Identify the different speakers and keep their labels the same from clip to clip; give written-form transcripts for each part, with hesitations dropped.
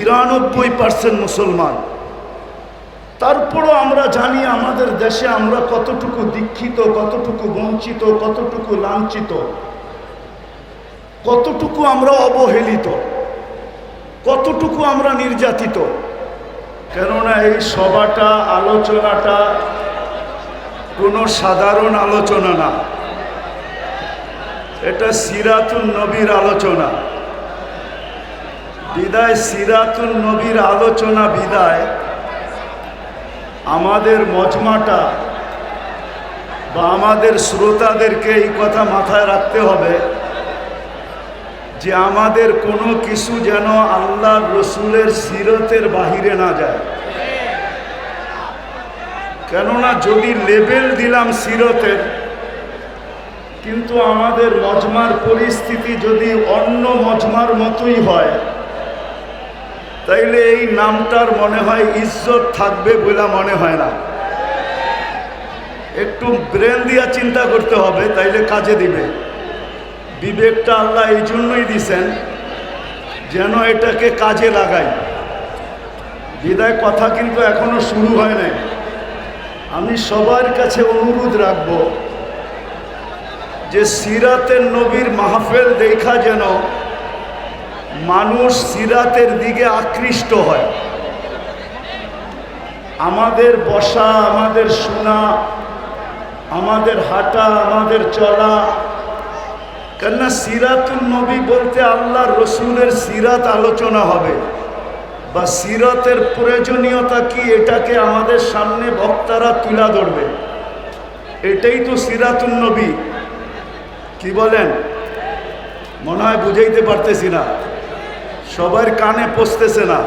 Speaker 1: 93% মুসলমান। তারপরও আমরা জানি আমাদের দেশে আমরা কতটুকু দীক্ষিত, কতটুকু বঞ্চিত, কতটুকু লাঞ্ছিত, কতটুকু আমরা অবহেলিত, কতটুকু আমরা নির্যাতিত। কেননা এই সভাটা, আলোচনাটা কোনো সাধারণ আলোচনা না, এটা সিরাতুন নবীর আলোচনা। বিদায় সিরাতুন নবীর আলোচনা বিদায় আমাদের মজমাটা বা আমাদের শ্রোতাদেরকে এই কথা মাথায় রাখতে হবে যে আমাদের কোনো কিছু যেন আল্লাহ রসুলের সিরতের বাহিরে না যায়। কেননা যদি লেবেল দিলাম সিরতের, কিন্তু আমাদের মজমার পরিস্থিতি যদি অন্য মজমার মতোই হয়, তাইলে এই নামটার মনে হয় ইজ্জত থাকবে বলে মনে হয় না। একটু ব্রেন দিয়া চিন্তা করতে হবে, তাইলে কাজে দিবে। বিবেকটা আল্লাহ এই জন্যই দিছেন যেন এটাকে কাজে লাগাই। বিদায় কথা কিন্তু এখনো শুরু হয় নাই। আমি সবার কাছে অনুরোধ রাখব যে সিরাতের নবীর মাহফিল দেখা যেন মানুষ সিরাতের দিকে আকৃষ্ট হয়। আমাদের বসা, আমাদের শোনা, আমাদের হাঁটা, আমাদের চলা, কেননা সিরাতুল নবী বলতে আল্লাহ রসুলের সিরাত আলোচনা হবে বা সিরাতের প্রয়োজনীয়তা কি, এটাকে আমাদের সামনে বক্তারা তুলে ধরবে। এটাই তো সিরাতুল নবী। কি বলেন? মনে হয় বুঝাইতে পারতেছি না, সবার কানে পৌঁছতেছে না।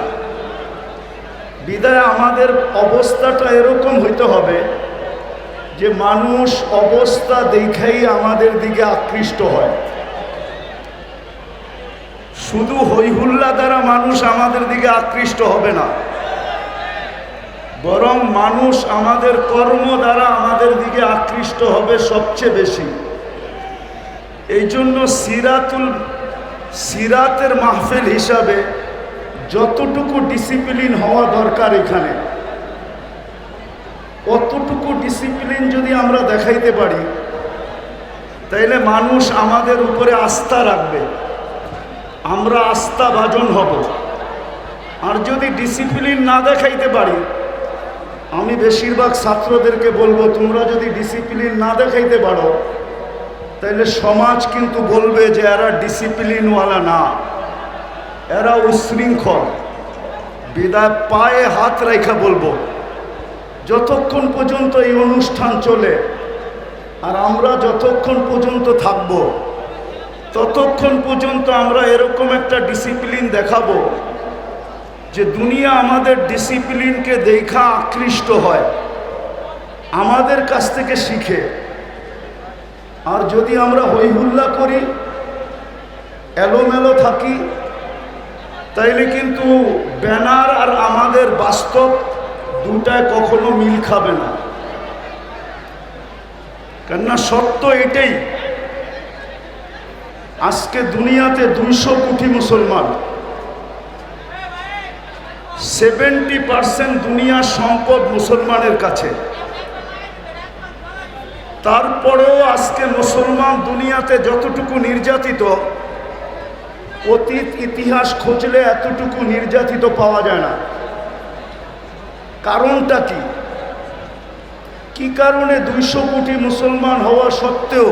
Speaker 1: বিদায় আমাদের অবস্থাটা এরকম হইতে হবে যে মানুষ অবস্থা দেখাই আমাদের দিকে আকৃষ্ট হয়। শুধু হইহুল্লা দ্বারা মানুষ আমাদের দিকে আকৃষ্ট হবে না, বরং মানুষ আমাদের কর্ম দ্বারা আমাদের দিকে আকৃষ্ট হবে সবচেয়ে বেশি। এই জন্য সিরাতের মাহফিল হিসাবে যতটুকু ডিসিপ্লিন হওয়া দরকার এখানে, কতটুকু ডিসিপ্লিন যদি আমরা দেখাইতে পারি, তাইলে মানুষ আমাদের উপরে আস্থা রাখবে, আমরা আস্থাভাজন হব। আর যদি ডিসিপ্লিন না দেখাইতে পারি, আমি বেশিরভাগ ছাত্রদেরকে বলবো, তোমরা যদি ডিসিপ্লিন না দেখাইতে পারো, তাইলে সমাজ কিন্তু বলবে যে এরা ডিসিপ্লিনওয়ালা না, এরা উশৃঙ্খল। বিদায় পায়ে হাত রেখা বলবো, যতক্ষণ পর্যন্ত এই অনুষ্ঠান চলে আর আমরা যতক্ষণ পর্যন্ত থাকব, ততক্ষণ পর্যন্ত আমরা এরকম একটা ডিসিপ্লিন দেখাবো যে দুনিয়া আমাদের ডিসিপ্লিনকে দেখা আকৃষ্ট হয়, আমাদের কাছ থেকে শিখে। আর যদি আমরা হইহুল্লা করি, এলোমেলো থাকি, তাইলে কিন্তু ব্যানার আর আমাদের বাস্তব দুটায় কখনো মিল খাবে না। কেননা সত্য এটাই, আজকে দুনিয়াতে 200 কোটি মুসলমান, 70% দুনিয়ার সম্পদ মুসলমানের কাছে। তারপরেও আজকে মুসলমান দুনিয়াতে যতটুকু নির্যাতিত, অতীত ইতিহাস খুঁজলে এতটুকু নির্যাতিত পাওয়া যায় না। কারণটা কি? কি কারণে 200 কোটি মুসলমান হওয়া সত্ত্বেও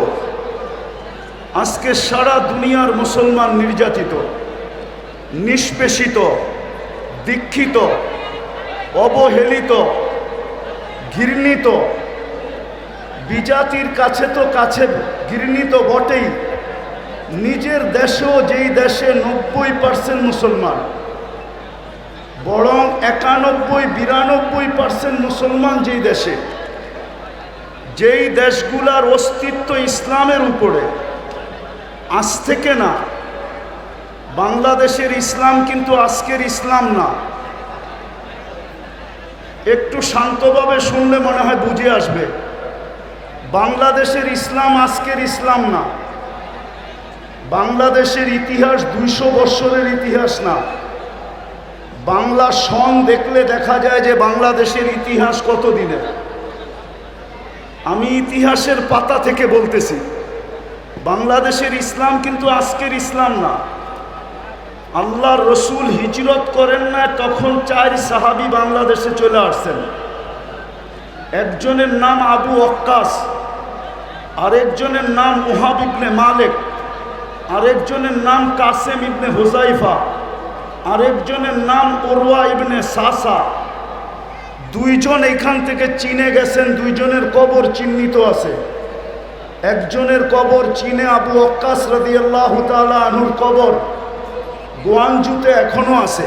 Speaker 1: আজকে সারা দুনিয়ার মুসলমান নির্যাতিত, নিষ্পেষিত, দীক্ষিত, অবহেলিত, ঘৃণিত? বিজাতির কাছে তো কাছে ঘৃণিত বটেই, নিজের দেশেও যেই দেশে 90% মুসলমান, বরং 91-92% মুসলমান যেই দেশে, যেই দেশগুলার অস্তিত্ব ইসলামের উপরে, আজ থেকে না। বাংলাদেশের ইসলাম কিন্তু আজকের ইসলাম না। একটু শান্তভাবে শুনলে মনে হয় বুঝে আসবে। বাংলাদেশের ইসলাম আজকের ইসলাম না। বাংলাদেশের ইতিহাস 200 বৎসরের ইতিহাস না। বাংলা সন দেখলে দেখা যায় যে বাংলাদেশের ইতিহাস কত দিনের। আমি ইতিহাসের পাতা থেকে বলতেছি, বাংলাদেশের ইসলাম কিন্তু আজকের ইসলাম না। আল্লাহর রসুল হিজরত করেন না, তখন 4 সাহাবী বাংলাদেশে চলে আসছেন। একজনের নাম আবু ওয়াক্কাস, আরেকজনের নাম ওহাব ইবনে মালিক, আরেকজনের নাম কাসেম ইবনে হুজাইফা, আরেকজনের নাম উরওয়া ইবনে সাসা। 2 জন এখান থেকে চীনে গেছেন, 2 জনের কবর চিহ্নিত আছে। একজনের কবর চীনে, আবু ওয়াক্কাস রাদিয়াল্লাহু তাআলা আনহুর কবর গোয়াংজুতে এখনো আছে।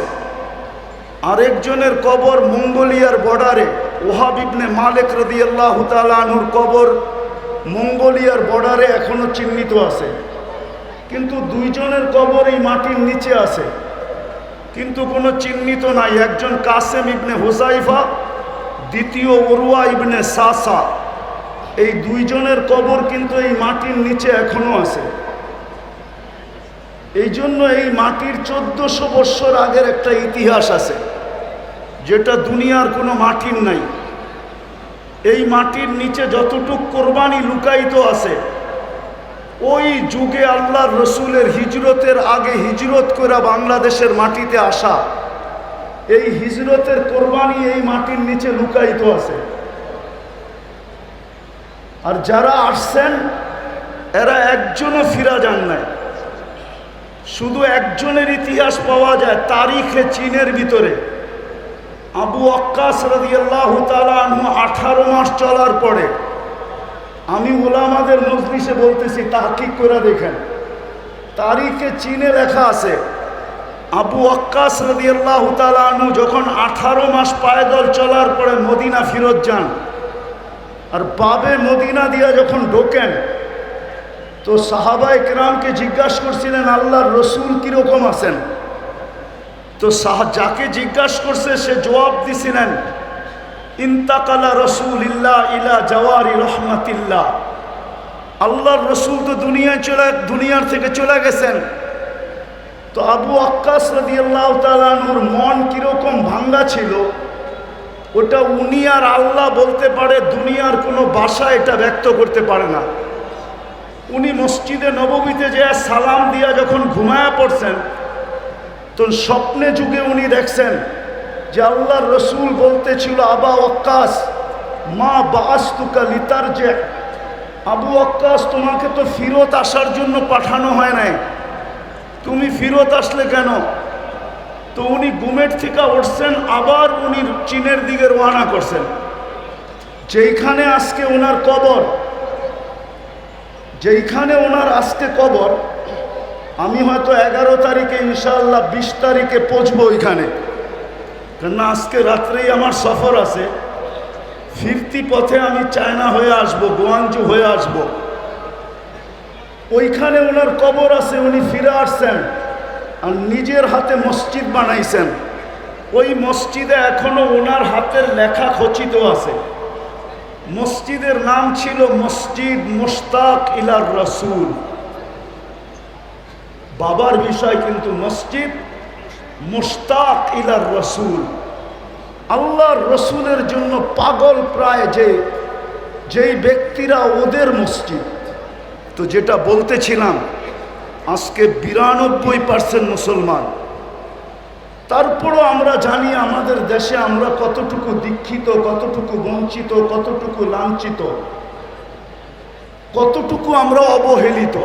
Speaker 1: আরেকজনের কবর মঙ্গোলিয়ার বর্ডারে, ওহাব ইবনে মালিক রাদিয়াল্লাহু তাআলা আনহুর কবর মঙ্গোলিয়ার বর্ডারে এখনো চিহ্নিত আছে। কিন্তু 2 জনের কবর এই মাটির নিচে আছে, কিন্তু কোনো চিহ্নিত নাই। একজন কাসেম ইবনে হুজাইফা, দ্বিতীয় উরওয়া ইবনে সাসা। এই 2 জনের কবর কিন্তু এই মাটির নিচে এখনো আছে। এই জন্য এই মাটির 1400 বছর আগের একটা ইতিহাস আছে, যেটা দুনিয়ার কোনো মাটির নাই। এই মাটির নিচে যতটুক কোরবানি লুকায়িত আছে, ওই যুগে আল্লাহর রসুলের হিজরতের আগে হিজরত করে বাংলাদেশের মাটিতে আসা, এই হিজরতের কোরবানি এই মাটির নিচে লুকায়িত আছে। আর যারা আসছেন এরা একজনও ফিরা যান নাই। শুধু একজনের ইতিহাস পাওয়া যায় তারিখে চীনের ভিতরে। আবু ওয়াক্কাস রাদিয়াল্লাহু তাআলা আনহু 18 মাস চলার পরে, আমি উলামাদের মজলিসে বলতেছি, তাহকিক করে দেখেন, তারিখে চীনে লেখা আছে আবু ওয়াক্কাস রাদিয়াল্লাহু তাআলা আনহু যখন 18 মাস পায়দল চলার পরে মদিনা ফিরত যান, আর বাবে মদিনা দিয়া যখন ঢোকেন, তো সাহাবায়ে কেরামকে জিজ্ঞাসা করছিলেন আল্লাহর রসুল কিরকম আছেন। তো যাকে জিজ্ঞাসা করছে সে জবাব দিছিলেন, ইন্তাকালা রাসূলুল্লাহ ইলা জাওয়ারি রহমাতিল্লাহ। আল্লাহর রসুল তো দুনিয়ার থেকে চলে গেছেন। তো আবু ওয়াক্কাস রাদিয়াল্লাহু তাআলা আনহুর মন কিরকম ভাঙ্গা ছিল, ওটা উনি আর আল্লাহ বলতে পারে, দুনিয়ার কোনো ভাষা এটা ব্যক্ত করতে পারে না। উনি মসজিদে নববীতে যে সালাম দিয়া যখন ঘুমায়া পড়ছেন, তো স্বপ্নে যুগে উনি দেখছেন যে আল্লাহর রসুল বলতেছিল, আবা ওয়াক্কাস মা বাআসতুকা লিতারজি, আবু ওয়াক্কাস তোমাকে তো ফিরত আসার জন্য পাঠানো হয় নাই, তুমি ফিরত আসলে কেন? তো উনি ঘুমের থেকে উঠছেন, আবার উনি চীনের দিকে রওনা করছেন, যেইখানে আজকে ওনার কবর, যেইখানে ওনার আজকে কবর। আমি হয়তো 11 তারিখে ইনশাআল্লাহ 20 তারিখে পৌঁছবো ওইখানে, কেননা আজকে রাত্রেই আমার সফর আছে। ফিরতি পথে আমি চায়না হয়ে আসবো, গোয়াংজু হয়ে আসব। ওইখানে ওনার কবর আছে, উনি ফিরে আসছেন আর নিজের হাতে মসজিদ বানাইছেন। ওই মসজিদে এখনো ওনার হাতের লেখা খচিত আছে। মসজিদের নাম ছিল মসজিদ মুশতাক ইলার রাসূল। বাবার বিষয় কিন্তু মসজিদ মুশতাক ইলার রাসূল। আল্লাহর রসুলের জন্য পাগল প্রায় যেই ব্যক্তিরা, ওদের মসজিদ। তো যেটা বলতেছিলাম, আজকে 92% মুসলমান। তারপরও আমরা জানি আমাদের দেশে আমরা কতটুকু দীক্ষিত, কতটুকু বঞ্চিত, কতটুকু লাঞ্ছিত, কতটুকু আমরা অবহেলিত,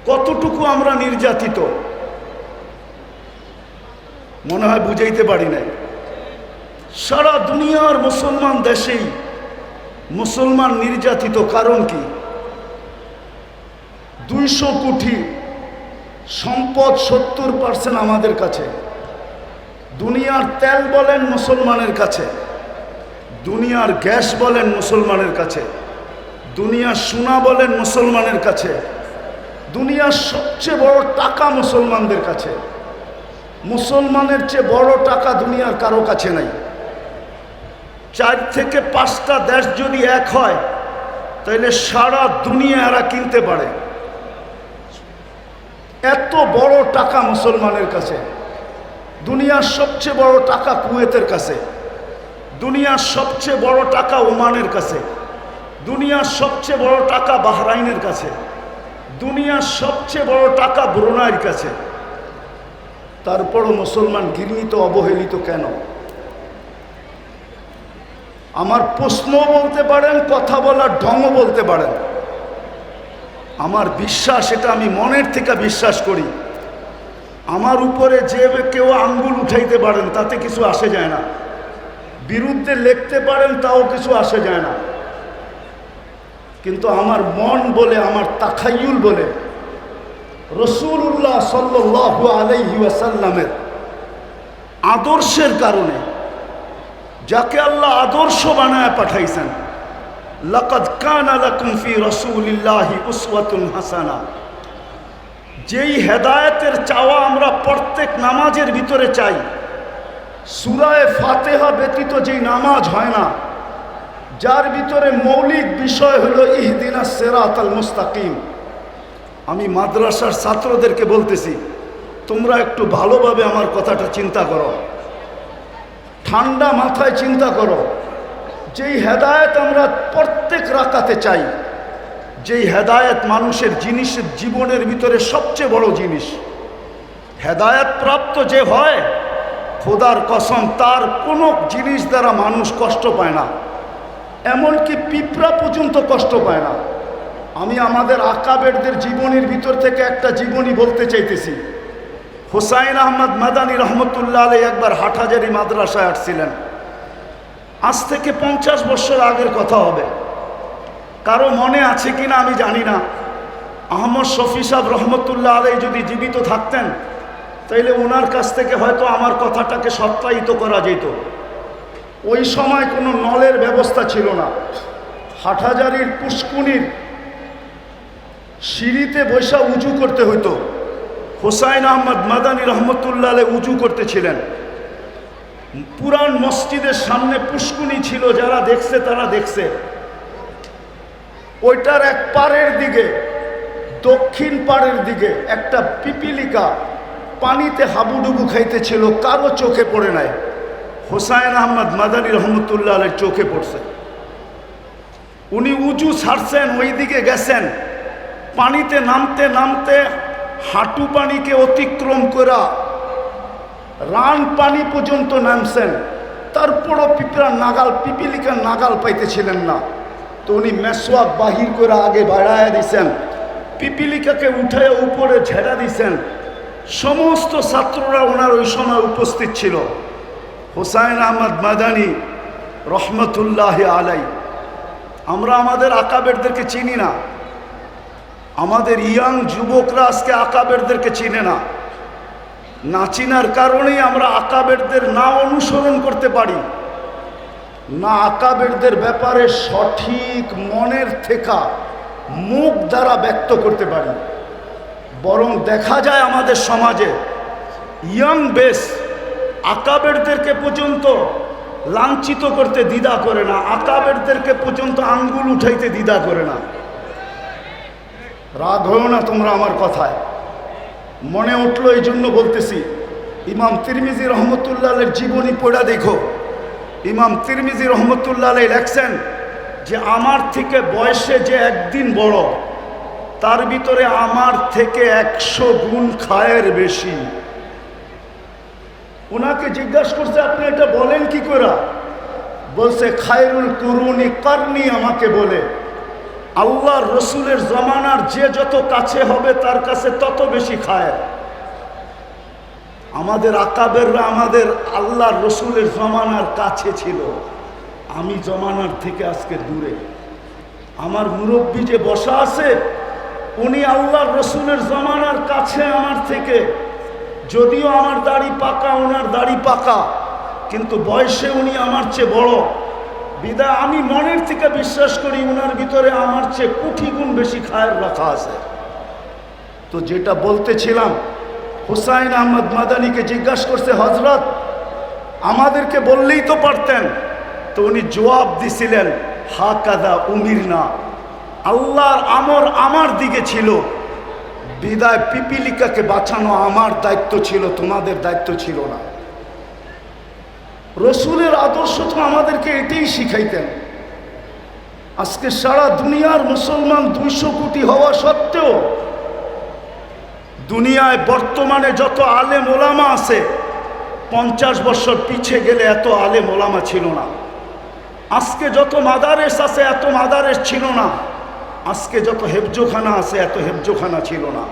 Speaker 1: কতটুকু আমরা নির্যাতিত। মনে হয় বুঝাইতে পারি নাই। সারা দুনিয়ার মুসলমান দেশেই মুসলমান নির্যাতিত। কারণ কি? 200 কোটি সম্পদ, 70% আমাদের কাছে। দুনিয়ার তেল বলেন মুসলমানের কাছে, দুনিয়ার গ্যাস বলেন মুসলমানের কাছে, দুনিয়ার সোনা বলেন মুসলমানের কাছে, দুনিয়ার সবচেয়ে বড় টাকা মুসলমানদের কাছে। মুসলমানের চেয়ে বড় টাকা দুনিয়ার কারো কাছে নাই। 4 থেকে 5টা দেশ যদি এক হয়, তাহলে সারা দুনিয়া এরা কিনতে পারে। এত বড় টাকা মুসলমানের কাছে। দুনিয়ার সবচেয়ে বড় টাকা কুয়েতের কাছে, দুনিয়ার সবচেয়ে বড় টাকা ওমানের কাছে, দুনিয়ার সবচেয়ে বড় টাকা বাহরাইনের কাছে, দুনিয়ার সবচেয়ে বড় টাকা ব্রুনাইয়ের কাছে। তারপরও মুসলমান ঘৃণিত অবহেলিত কেন? আমার প্রশ্ন বলতে পারেন, কথা বলার ঢংও বলতে পারেন। আমার বিশ্বাস, এটা আমি মনের থেকে বিশ্বাস করি, আমার উপরে যে কেউ আঙ্গুল উঠাইতে পারেন তাতে কিছু আসে যায় না, বিরুদ্ধে লিখতে পারেন তাও কিছু আসে যায় না। কিন্তু আমার মন বলে, আমার তাখায়ুল বলে, রাসূলুল্লাহ সাল্লাল্লাহু আলাইহি ওয়াসাল্লামের আদর্শের কারণে, যাকে আল্লাহ আদর্শ বানায় পাঠাইছেন, লাকাদ কানা লাকুম ফি রাসূলিল্লাহি উসওয়াতুন হাসানা, যেই হেদায়েতের চাওয়া আমরা প্রত্যেক নামাজের ভিতরে চাই, সূরায়ে ফাতিহা ব্যতীত যেই নামাজ হয় না, যার ভিতরে মৌলিক বিষয় হলো ইহদিনাস সিরাতাল মুস্তাকিম। আমি মাদ্রাসার ছাত্রদেরকে বলতেছি, তোমরা একটু ভালোভাবে আমার কথাটা চিন্তা করো, ঠান্ডা মাথায় চিন্তা করো। যেই হেদায়েত আমরা প্রত্যেক রাকাতে চাই, যেই হেদায়েত মানুষের জিনিসের জীবনের ভিতরে সবচেয়ে বড় জিনিস, হেদায়েত প্রাপ্ত যে হয়, খোদার কসম তার কোনো জিনিস দ্বারা মানুষ কষ্ট পায় না, এমনকি পিঁপড়া পর্যন্ত কষ্ট পায় না। আমি আমাদের আকাবেরদের জীবনীর ভিতর থেকে একটা জীবনী বলতে চাইতেছি। হুসাইন আহমদ মাদানী রহমতুল্লাহ আলাইহি একবার হাটহাজারী মাদ্রাসায় আসছিলেন। আজ থেকে 50 বছর আগের কথা হবে, কারো মনে আছে কিনা আমি জানি না। আহমদ শফি সাহেব রহমতুল্লাহ আলাইহি যদি জীবিত থাকতেন, তাইলে ওনার কাছ থেকে হয়তো আমার কথাটাকে সত্যায়িত করা যেত। ওই সময় কোনো নলের ব্যবস্থা ছিল না। হাটহাজারীর পুষ্কুনির সিঁড়িতে বৈশা উজু করতে হইতো। হুসাইন আহমদ মাদানী রহমতুল্লাহ আলাইহি উজু করতেছিলেন। পুরান মসজিদের সামনে পুষ্কুনি ছিল, যারা দেখছে তারা দেখছে। ওইটার এক পাড়ের দিকে, দক্ষিণ পাড়ের দিকে একটা পিপিলিকা পানিতে হাবুডুবু খাইতেছিল, কারো চোখে পড়ে নাই। হুসাইন আহমদ মাদানী রহমতুল্লাহ আলাইহির চোখে পড়ছে। উনি উজু ছাড়ছেন, ওই দিকে গেছেন, পানিতে নামতে নামতে হাঁটু পানিকে অতিক্রম করা রান পানি পর্যন্ত নামছেন। তারপরও পিপিলিকার নাগাল পাইতেছিলেন না। তো উনি মেসওয়াক বাহির করে আগে বাড়াইয়া দিছেন, পিপিলিকাকে উঠাইয়া উপরে ঝেড়া দিছেন। সমস্ত ছাত্ররা ওনার ওই সময় উপস্থিত ছিল। হুসাইন আহমদ মাদানী রহমতুল্লাহ আলাইহি। আমরা আমাদের আকাবেরদেরকে চিনি না, আমাদের ইয়াং যুবকরা আজকে আকাবেরদেরকে চিনে না। না চিনার কারণেই আমরা আকাবেরদের না অনুসরণ করতে পারি না, আকাবেরদের ব্যাপারে সঠিক মনের থেকে মুখ দ্বারা ব্যক্ত করতে পারি। বরং দেখা যায় আমাদের সমাজে ইয়াং বেস আকাবেরদেরকে পর্যন্ত লাঞ্ছিত করতে দ্বিধা করে না, আকাবেরদেরকে পর্যন্ত আঙ্গুল উঠাইতে দ্বিধা করে না। রাগ হও না তোমরা আমার কথায়, মনে উঠলো এই জন্য বলতেছি। ইমাম তিরমিজি রহমতুল্লাহ আলাইহির জীবনী পড়া দেখো। ইমাম তিরমিজি রহমতুল্লাহ আলাইহি লেখছেন যে আমার থেকে বয়সে যে একদিন বড়, তার ভিতরে আমার থেকে 100 গুণ খায়ের বেশি। ওনাকে জিজ্ঞাসা করছে, আপনি এটা বলেন কি করে? বলছে, খায়রুল কুরুনি কারনি, আমাকে বলে আল্লাহর রসুলের জমানার যে যত কাছে হবে তার কাছে তত বেশি খায়। আমাদের আকাবেররা আমাদের আল্লাহর রসুলের জমানার কাছে ছিল, আমি জমানার থেকে আজকে দূরে। আমার মুরব্বী যে বসা আছে, উনি আল্লাহর রসুলের জমানার কাছে আমার থেকে, যদিও আমার দাড়ি পাকা, ওনার দাড়ি পাকা, কিন্তু বয়সে উনি আমার চেয়ে বড়। বিদায় আমি মনের থেকে বিশ্বাস করি ওনার ভিতরে আমার চেয়ে কোটি গুণ বেশি খায়ের রাখা আছে। তো যেটা বলতেছিলাম, হুসাইন আহমদ মাদানীকে জিজ্ঞাসা করছে, হজরত আমাদেরকে বললেই তো পারতেন। তো উনি জবাব দিছিলেন, হাকাদা উমিরনা, আল্লাহর আমর আমার দিকে ছিল, বিদায় পিপিলিকাকে বাঁচানো আমার দায়িত্ব ছিল, তোমাদের দায়িত্ব ছিল না। রসুলের আদর্শ তো আমাদেরকে এটাই শিখাইতেন। আজকে সারা দুনিয়ার মুসলমান 200 কোটি হওয়া সত্ত্বেও দুনিয়ায় বর্তমানে যত আলেম ওলামা আছে 50 বছর পিছে গেলে এত আলেম ওলামা ছিল না। আজকে যত মাদারেস আছে এত মাদারেস ছিল না। আজকে যত হেফজোখানা আছে এত হেফজোখানা ছিল না।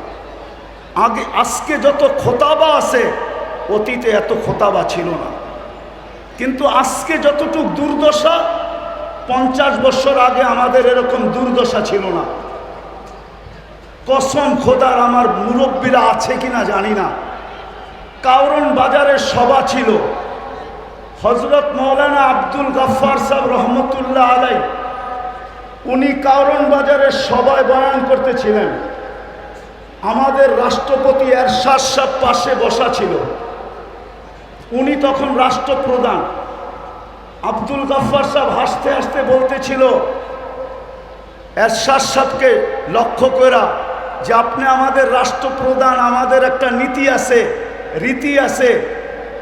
Speaker 1: আজকে যত খোতাবা আছে অতীতে এত খোতাবা ছিল না। কিন্তু আজকে যতটুক দুর্দশা 50 বছর আগে আমাদের এরকম দুর্দশা ছিল না। কসম খোদার, আমার মুরব্বীরা আছে কিনা জানি না, কাউরন বাজারের সভা ছিল। হযরত মৌলানা আব্দুল গাফফার সাহেব রহমতুল্লাহ আলাই উনি কাউরন বাজারের সভায় বয়ান করতেছিলেন। আমাদের রাষ্ট্রপতি এরশাদ সাহেব পাশে বসা ছিল। উনি তখন রাষ্ট্রপ্রধান। আব্দুল গাফফার সাহেব হাসতে হাসতে বলতেছিল এরশাদ সাহেবকে লক্ষ্য করা যে আপনি আমাদের রাষ্ট্রপ্রধান, আমাদের একটা নীতি আছে, রীতি আছে।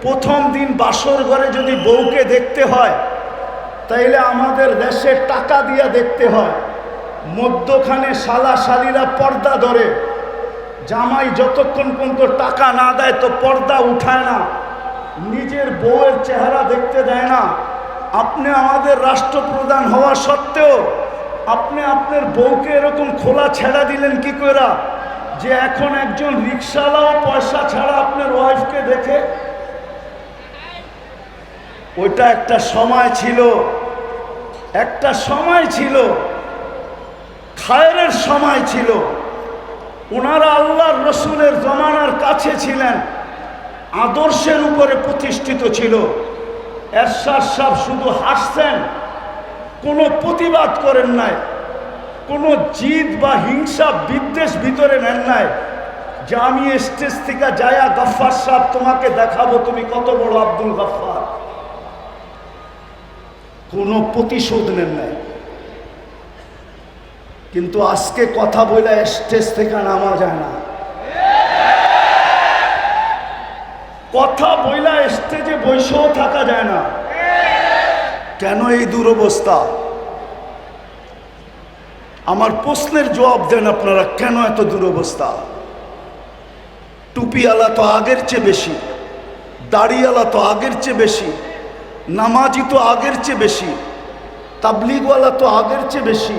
Speaker 1: প্রথম দিন বাসর ঘরে যদি বউকে দেখতে হয় তাইলে আমাদের দেশে টাকা দিয়া দেখতে হয়। মধ্যখানে শালা শালিরা পর্দা ধরে, জামাই যতক্ষণ পর্যন্ত টাকা না দেয় তো পর্দা উঠায় না, নিজের বউয়ের চেহারা দেখতে দেয় না। আপনি আমাদের রাষ্ট্রপ্রধান হওয়া সত্ত্বেও আপনি আপনার বউকে এরকম খোলা ছেড়া দিলেন কি করে যে এখন একজন রিক্সাওয়ালাও পয়সা ছাড়া আপনার ওয়াইফকে দেখে? ওইটা একটা সময় ছিল, একটা সময় ছিল, খায়রের সময় ছিল। ওনারা আল্লাহর রসুলের জমানার কাছে ছিলেন, আদর্শের উপরে প্রতিষ্ঠিত ছিল। এরশাদ সাহেব শুধু হাসছেন, কোনো প্রতিবাদ করেন নাই, কোনো জিদ বা হিংসা বিদ্বেষ ভিতরে নেন নাই যে আমি স্টেজ থেকে যায়া গাফফার সাহেব তোমাকে দেখাবো তুমি কত বড় আব্দুল গাফফার। কোনো প্রতিশোধ নেন নাই। কিন্তু আজকে কথা বলে স্টেজ থেকে নামা যায় না, কথা বইলা স্টেজে বসেও থাকা যায় না। কেন এই দুরবস্থা? আমার প্রশ্নের জবাব দেন আপনারা, কেন এত দুরবস্থা? টুপিওয়ালা তো আগের চেয়ে বেশি, দাড়িওয়ালা তো আগের চেয়ে বেশি, নামাজি তো আগের চেয়ে বেশি, তাবলিগওয়ালা তো আগের চেয়ে বেশি,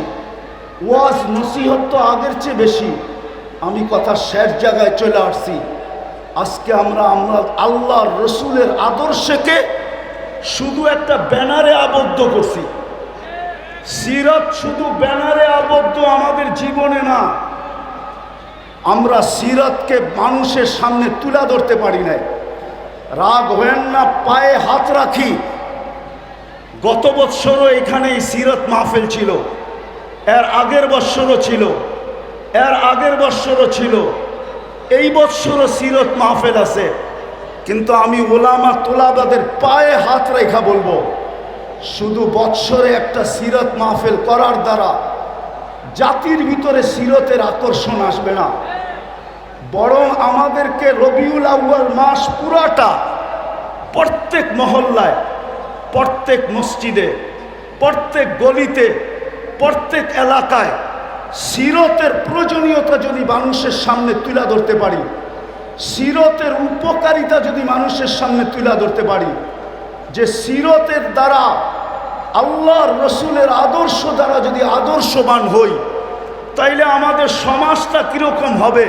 Speaker 1: ওয়াজ নসিহত তো আগের চেয়ে বেশি। আমি কথা শেষ জায়গায় চলে আসছি। আজকে আমরা আল্লাহর রসুলের আদর্শকে শুধু একটা ব্যানারে আবদ্ধ করছি। সিরাত শুধু ব্যানারে আবদ্ধ আমাদের জীবনে না। আমরা সিরাতকে মানুষের সামনে তুলে ধরতে পারি নাই। রাগ হয়েন না, পায়ে হাত রাখি। গত বৎসরও এখানে এই সিরাত মাহফিল ছিল, এর আগের বৎসরও ছিল, এর আগের বৎসরও ছিল, এই বৎসরও সিরাত মাহফিল আছে। কিন্তু আমি ওলামা তোলাবাদের পায়ে হাত রেখা বলবো, শুধু বৎসরে একটা সিরাত মাহফিল করার দ্বারা জাতির ভিতরে সিরতের আকর্ষণ আসবে না, বরং আমাদেরকে রবিউল আউয়াল মাস পুরাটা প্রত্যেক মহল্লায়, প্রত্যেক মসজিদে, প্রত্যেক গলিতে, প্রত্যেক এলাকায় সিরতের প্রয়োজনীয়তা যদি মানুষের সামনে তুলে ধরতে পারি, সিরতের উপকারিতা যদি মানুষের সামনে তুলে ধরতে পারি, যে সিরতের দ্বারা আল্লাহর রসুলের আদর্শ দ্বারা যদি আদর্শবান হই তাইলে আমাদের সমাজটা কীরকম হবে,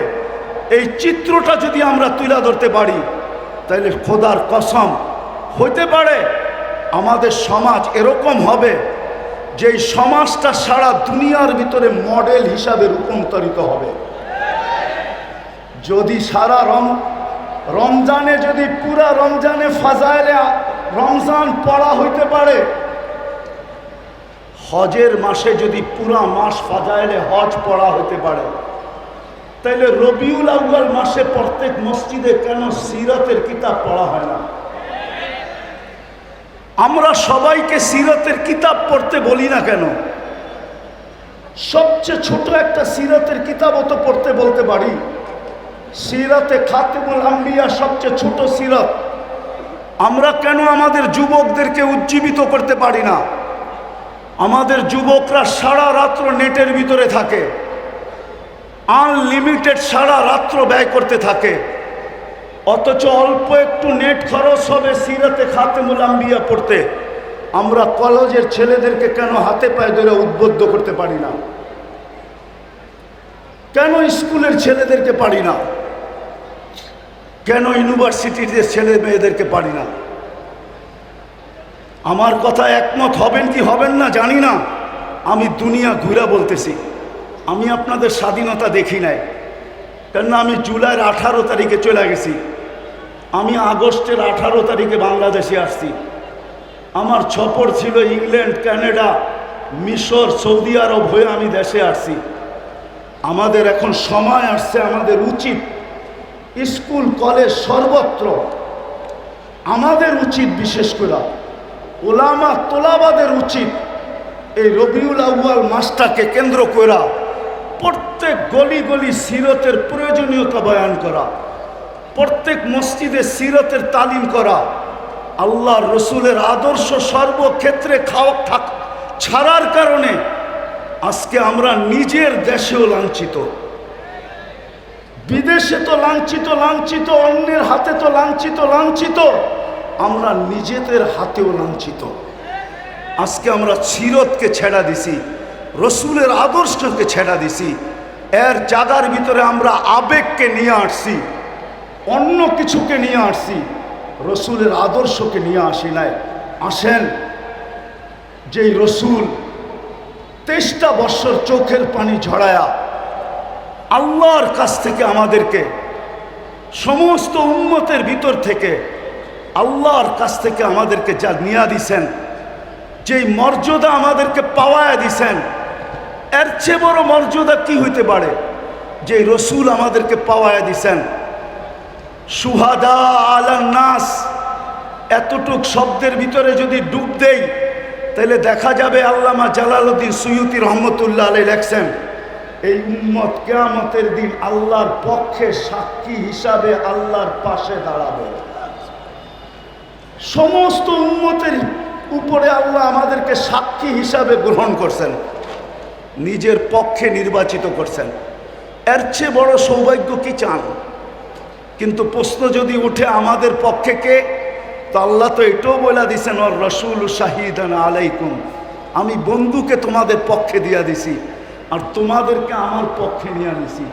Speaker 1: এই চিত্রটা যদি আমরা তুলে ধরতে পারি তাইলে খোদার কসম হইতে পারে আমাদের সমাজ এরকম হবে যে এই সমাজটা সারা দুনিয়ার ভিতরে মডেল হিসাবে রূপান্তরিত হবে। যদি সারা রমজানে যদি পুরা রমজানে ফাজাইলে রমজান পড়া হইতে পারে, হজের মাসে যদি পুরা মাস ফাজাইলে হজ পড়া হইতে পারে, তাইলে রবিউল আউয়াল মাসে প্রত্যেক মসজিদে কেন সিরাতের কিতাব পড়া হয় না? আমরা সবাইকে সিরাতের কিতাব পড়তে বলি না কেন? সবচেয়ে ছোট একটা সিরাতের কিতাবও তো পড়তে বলতে পারি। সিরাতে খাতিমুল আম্বিয়া সবচেয়ে ছোট সিরাত, আমরা কেন আমাদের যুবকদেরকে উজ্জীবিত করতে পারি না? আমাদের যুবকরা সারা রাত্র নেটের ভিতরে থাকে, আনলিমিটেড সারা রাত্র ব্যয় করতে থাকে, অথচ অল্প একটু নেট খরচ হবে সিরাতে খাতেমুল আম্বিয়া পড়তে। আমরা কলেজের ছেলেদেরকে কেন হাতে পায়ে ধরে উদ্বুদ্ধ করতে পারি না? কেন স্কুলের ছেলেদেরকে পারি না? কেন ইউনিভার্সিটির ছেলে মেয়েদেরকে পারি না? আমার কথা একমত হবেন কি হবেন না জানি না। আমি দুনিয়া ঘুরা বলতেছি, আমি আপনাদের স্বাধীনতা দেখি নাই, কেননা আমি জুলাইয়ের 18 তারিখে চলে গেছি। আমি আগস্টের 18 তারিখে বাংলাদেশে আসছি। আমার সফর ছিল ইংল্যান্ড, কানাডা, মিশর, সৌদি আরব হয়ে আমি দেশে আসছি। আমাদের এখন সময় আসছে, আমাদের উচিত স্কুল কলেজ সর্বত্র আমাদের উচিত, বিশেষ করে ওলামা তোলাবাদের উচিত এই রবিউল আউয়াল মাসটাকে কেন্দ্র করা প্রত্যেক গলি গলি সিরতের প্রয়োজনীয়তা বয়ান করা, প্রত্যেক মসজিদে সিরতের তালিম করা, আল্লাহর রসুলের আদর্শ সর্বক্ষেত্রে ছাড়ার কারণে আজকে আমরা নিজের দেশেও লাঞ্ছিত, বিদেশে তো লাঞ্ছিত, অন্যের হাতে তো লাঞ্ছিত, আমরা নিজেদের হাতেও লাঞ্ছিত। আজকে আমরা সিরতকে ছেড়া দিছি, রসুলের আদর্শকে ছেড়া দিছি, এর জায়গার ভিতরে আমরা আবেগকে নিয়ে আসছি, অন্য কিছুকে নিয়ে আসছি, রসুলের আদর্শকে নিয়ে আসি নাই। আসেন, যেই রসুল 23টা বৎসর চোখের পানি ঝরায়া আল্লাহর কাছ থেকে আমাদেরকে, সমস্ত উম্মতের ভিতর থেকে আল্লাহর কাছ থেকে আমাদেরকে যা নিয়া দিছেন, যেই মর্যাদা আমাদেরকে পাওয়ায়া দিছেন, এর চেয়ে বড় মর্যাদা কি হইতে পারে? যেই রসুল আমাদেরকে পাওয়ায়া দিছেন। সুহাদা আলান নাস, এতটুক শব্দের ভিতরে যদি ডুব দেই তাহলে দেখা যাবে আল্লামা জালালউদ্দিন সুয়ুতি রহমতুল্লাহ আলাইহি লেখছেন, এই উম্মত কিয়ামতের দিন আল্লাহর পক্ষে সাক্ষী হিসাবে আল্লাহর পাশে দাঁড়াবে। সমস্ত উম্মতের উপরে আল্লাহ আমাদেরকে সাক্ষী হিসাবে গ্রহণ করছেন, নিজের পক্ষে নির্বাচিত করছেন। এর চেয়ে বড় সৌভাগ্য কি চান? কিন্তু প্রশ্ন যদি উঠে আমাদের পক্ষে কে, তো আল্লাহ তো এটাও বলে দিছেন, ওর রসুল শাহিদান আলাইকুম, আমি বন্ধুকে তোমাদের পক্ষে দিয়া দিছি আর তোমাদেরকে আমার পক্ষে নিয়ে নিছি।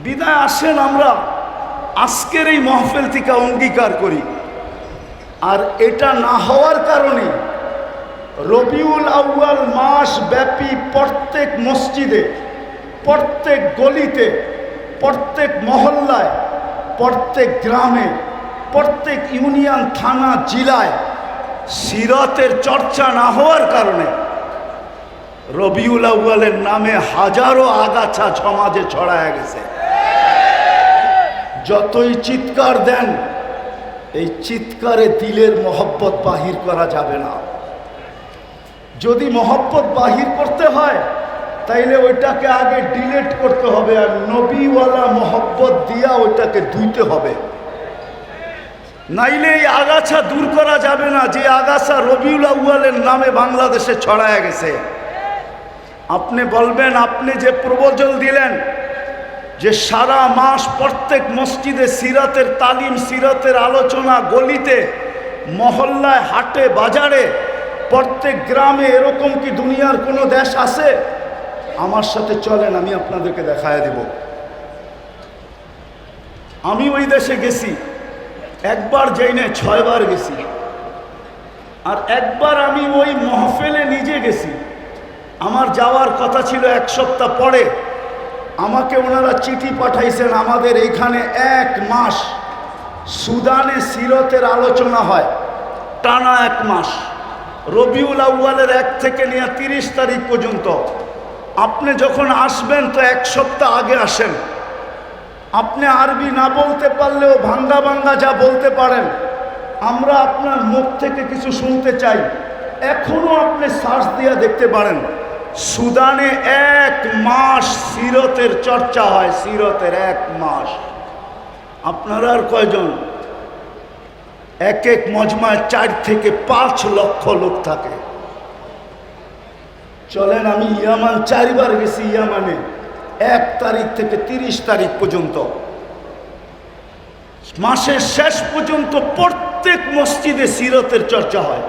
Speaker 1: বিদায় আসেন আমরা আজকের এই মাহফিল থেকে অঙ্গীকার করি, আর এটা না হওয়ার কারণে রবিউল আউয়াল মাস ব্যাপী প্রত্যেক মসজিদে, প্রত্যেক গলিতে, প্রত্যেক মহল্লায়, প্রত্যেক গ্রামে, প্রত্যেক ইউনিয়ন, থানা, জেলায় সিরাতের চর্চা না হওয়ার কারণে রবিউল আউয়ালের নামে হাজারো আগাছা সমাজে ছড়ায় গেছে। যতই চিৎকার দেন, এই চিৎকারে দিলের মহব্বত বাহির করা যাবে না। যদি মহব্বত বাহির করতে হয় তাইলে ওইটাকে আগে ডিলেট করতে হবে, আর নবীওয়ালা মহব্বত দিয়া ওইটাকে ধুইতে হবে, নাইলে এই আগাছা দূর করা যাবে না, যে আগাছা রবিউল আউয়ালের নামে বাংলাদেশে ছড়ায় গেছে। আপনি বলবেন, আপনি যে প্রবচন দিলেন যে সারা মাস প্রত্যেক মসজিদে সিরাতের তালিম, সিরাতের আলোচনা, গলিতে, মহল্লায়, হাটে, বাজারে, প্রত্যেক গ্রামে, এরকম কি দুনিয়ার কোনো দেশ আছে? আমার সাথে চলেন, আমি আপনাদেরকে দেখায় দেব। আমি ওই দেশে গেছি, একবার যাই না, 6 বার গেছি। আর একবার আমি ওই মহফিলে নিজে গেছি। আমার যাওয়ার কথা ছিল 1 সপ্তাহ পরে, আমাকে ওনারা চিঠি পাঠাইছেন, আমাদের এখানে 1 মাস সুদানে সিরতের আলোচনা হয়, টানা 1 মাস, রবিউল আউয়ালের 1 থেকে নিয়ে 30 তারিখ পর্যন্ত। আপনি যখন আসবেন তো 1 সপ্তাহ আগে আসেন। আপনি আরবি না বলতে পারলেও ভাঙ্গা ভাঙ্গা যা বলতে পারেন, আমরা আপনার মুখ থেকে কিছু শুনতে চাই। এখনো আপনি সার্চ দিয়ে দেখতে পারেন, সুদানে 1 মাস সিরতের চর্চা হয়, সিরতের 1 মাস। আপনারা আর কয়জন? এক এক মজমায় 4 থেকে 5 লক্ষ লোক থাকে। চলেন, আমি ইয়ামান 4 বার গেছি। ইয়ামানে 1 তারিখ থেকে 30 তারিখ পর্যন্ত, মাসের শেষ পর্যন্ত প্রত্যেক মসজিদে সিরতের চর্চা হয়।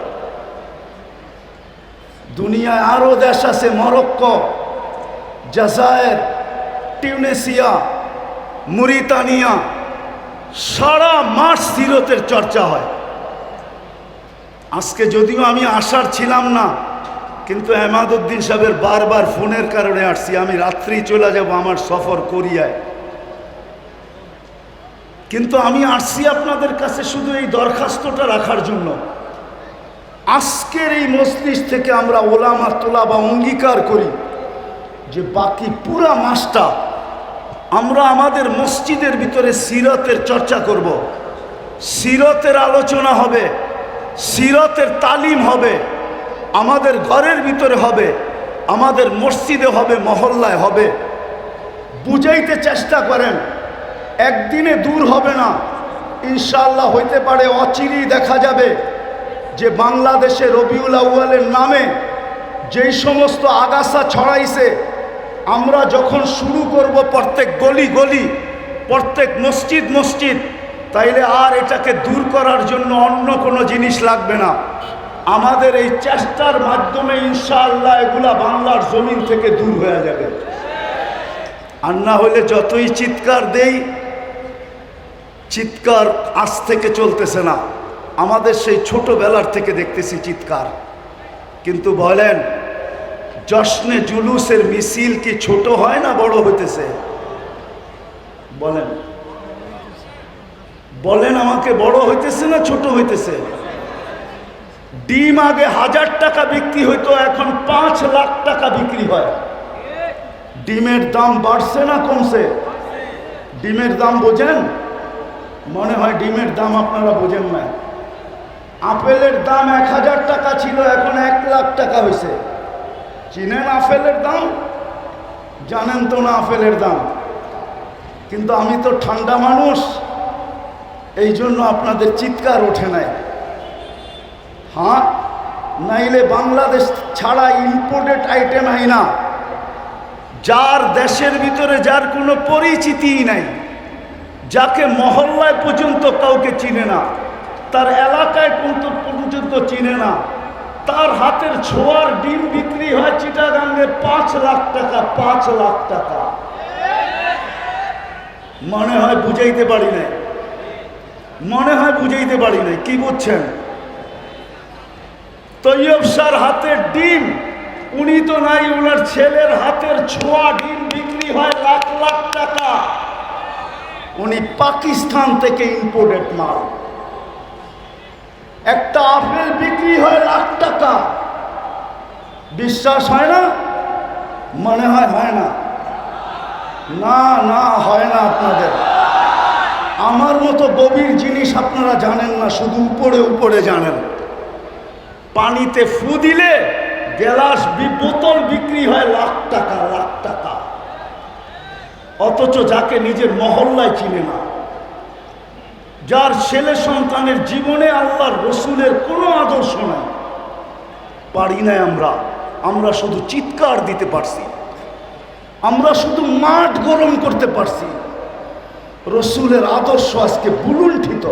Speaker 1: দুনিয়ায় আরো দেশ আছে, মরক্কো, জাজায়ের, টিউনেসিয়া, মরিতানিয়া, সারা মাস সিরতের চর্চা হয়। আজকে যদিও আমি আসার ছিলাম না, কিন্তু এমাদউদ্দিন সাহেবের বারবার ফোনের কারণে আসছি। আমি রাত্রেই চলে যাব, আমার সফর কোরিয়ায়। কিন্তু আমি আসছি আপনাদের কাছে শুধু এই দরখাস্তটা রাখার জন্য। আজকের এই মজলিস থেকে আমরা ওলামা তোলাবা অঙ্গীকার করি যে বাকি পুরা মাসটা আমরা আমাদের মসজিদের ভিতরে সিরতের চর্চা করব, সিরতের আলোচনা হবে, সিরতের তালিম হবে, আমাদের ঘরের ভিতরে হবে, আমাদের মসজিদে হবে, মহল্লায় হবে। বুঝাইতে চেষ্টা করেন, একদিনে দূর হবে না, ইনশাআল্লাহ হইতে পারে অচিরেই দেখা যাবে যে বাংলাদেশে রবিউল আউয়ালের নামে যেই সমস্ত আগাছা ছড়াইছে, আমরা যখন শুরু করব প্রত্যেক গলি গলি, প্রত্যেক মসজিদ মসজিদ, তাইলে আর এটাকে দূর করার জন্য অন্য কোনো জিনিস লাগবে না। আমাদের এই চেষ্টার মাধ্যমে ইনশাআল্লাহ এগুলা বাংলার জমিন থেকে দূর হয়ে যাবে। আর না হলে যতই চিৎকার দেই, চিৎকার আজ থেকে চলতেছে না, আমাদের সেই ছোটবেলার থেকে দেখতেছি চিৎকার। কিন্তু বলেন, জশ্নে জুলুসের মিছিল কি ছোট হয় না বড় হইতেছে? বলেন বলেন আমাকে, বড় হইতেছে না ছোট হইতেছে? ডিম আগে 1000 টাকা বিক্রি হইতো, এখন 5 লাখ টাকা বিক্রি হয়। ডিমের দাম বাড়ছে না কমছে? ডিমের দাম বোঝেন? মনে হয় ডিমের দাম আপনারা বোঝেন না। আপেলের দাম 1000 টাকা ছিল, এখন 1 লাখ টাকা হয়েছে। চিনেন আপেলের দাম? জানেন তো না আপেলের দাম? কিন্তু আমি তো ঠান্ডা মানুষ, এই জন্য আপনাদের চিৎকার ওঠে নাই। হ্যাঁ, নাইলে বাংলাদেশ ছাড়া ইম্পোর্টেড আইটেম হয় না। যার দেশের ভিতরে যার কোনো পরিচিতিই নাই, যাকে মহল্লায় পর্যন্ত কাউকে চিনে না, তার এলাকায় পর্যন্ত চিনে না, তার হাতের ছোঁয়ার ডিম বিক্রি হয় চিটাগাঙ্গে 5 লাখ টাকা। 5 লাখ টাকা। মনে হয় বুঝাইতে পারি নাই, মনে হয় বুঝাইতে পারি নাই। কি বুঝছেন? তৈয়ব শাহর হাতের ডিম, উনি তো নাই, ওনার ছেলের হাতের ছোঁয়া ডিম বিক্রি হয় লাখ লাখ টাকা। উনি পাকিস্তান থেকে ইম্পোর্টেড মাল। একটা আপেল বিক্রি হয় লাখ টাকা। বিশ্বাস হয় না? মনে হয় হয় না? না না, হয় না আপনাদের। আমার মতো গভীর জিনিস আপনারা জানেন না, শুধু উপরে উপরে জানেন। পানিতে ফু দিলে গ্লাস বোতল বিক্রি হয় লাখ টাকা, লাখ টাকা। অথচ যাকে নিজের মহল্লায় চিনে না, যার ছেলে সন্তানের জীবনে আল্লাহর রসুলের কোনো আদর্শ নাই, পারি নাই আমরা। আমরা শুধু চিৎকার দিতে পারছি, আমরা শুধু মাঠ গরম করতে পারছি। রসুলের আদর্শ আজকে বুলুণ্ঠিত।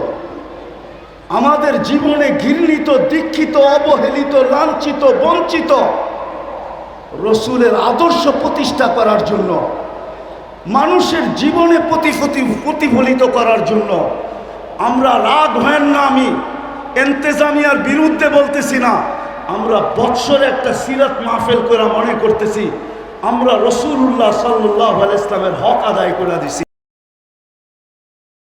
Speaker 1: আমাদের জীবনে ঘৃণিত, দীক্ষিত, অবহেলিত, লাঞ্ছিত, বঞ্চিত। রসুলের আদর্শ প্রতিষ্ঠা করার জন্য, মানুষের জীবনে প্রতিফলিত করার জন্য আমরা, রাগ হয় না, আমি এন্তেজামিয়ার বিরুদ্ধে বলতেছি না, আমরা বৎসরে একটা সিরাত মাহফিল করে মনে করতেছি আমরা রাসূলুল্লাহ সাল্লাল্লাহু আলাইহি ওয়াসাল্লামের হক আদায় করে দিছি।